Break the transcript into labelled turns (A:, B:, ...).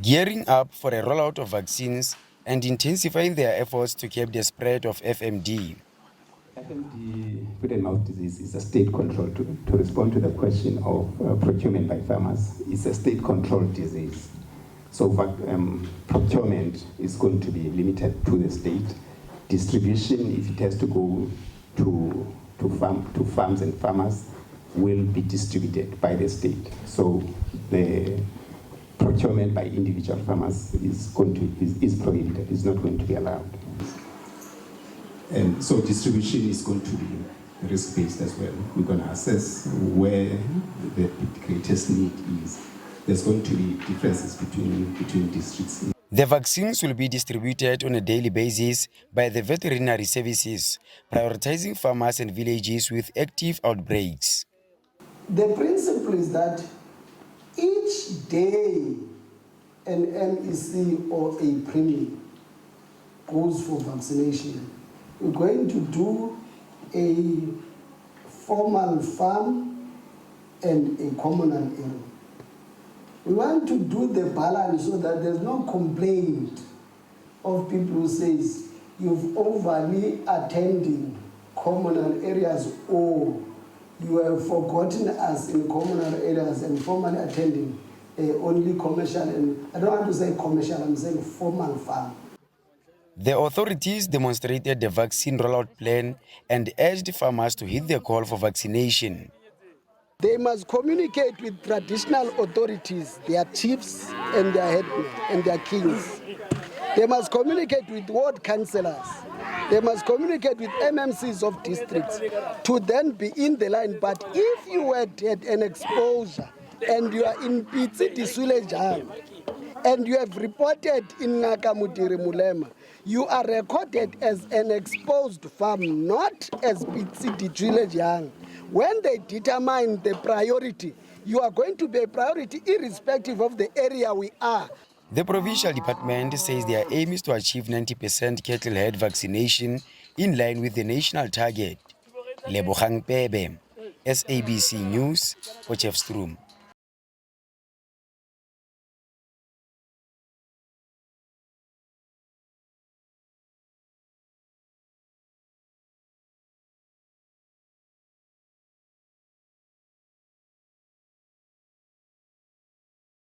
A: gearing up for a rollout of vaccines and intensifying their efforts to curb the spread of FMD.
B: FMD, foot and mouth disease, is a state control. To respond to the question of procurement by farmers, it's a state controlled disease. So procurement is going to be limited to the state. Distribution, if it has to go to farms and farmers, will be distributed by the state. So the procurement by individual farmers is prohibited, is not going to be allowed. And so distribution is going to be risk-based as well. We're going to assess where the greatest need is. There's going to be differences between districts.
A: The vaccines will be distributed on a daily basis by the veterinary services, prioritizing farmers and villages with active outbreaks.
C: The principle is that each day an MEC or a premium goes for vaccination. We're going to do a formal farm and a communal area. We want to do the balance so that there's no complaint of people who says you've overly attending communal areas or you have forgotten us in communal areas and formally attending only commercial, and I don't want to say commercial, I'm saying formal farm.
A: The authorities demonstrated the vaccine rollout plan and urged farmers to heed the call for vaccination.
C: They must communicate with traditional authorities, their chiefs and their headmen and their kings. They must communicate with ward councillors. They must communicate with MMCs of districts to then be in the line. But if you had an exposure and you are in Pitsi Disulejang and you have reported in Nakamudiri Mulema, you are recorded as an exposed farm, not as Pitsi Disulejang. When they determine the priority, you are going to be a priority irrespective of the area we are.
A: The provincial department says their aim is to achieve 90% cattle herd vaccination in line with the national target. Lebogang Pebe, SABC News, Potchefstroom.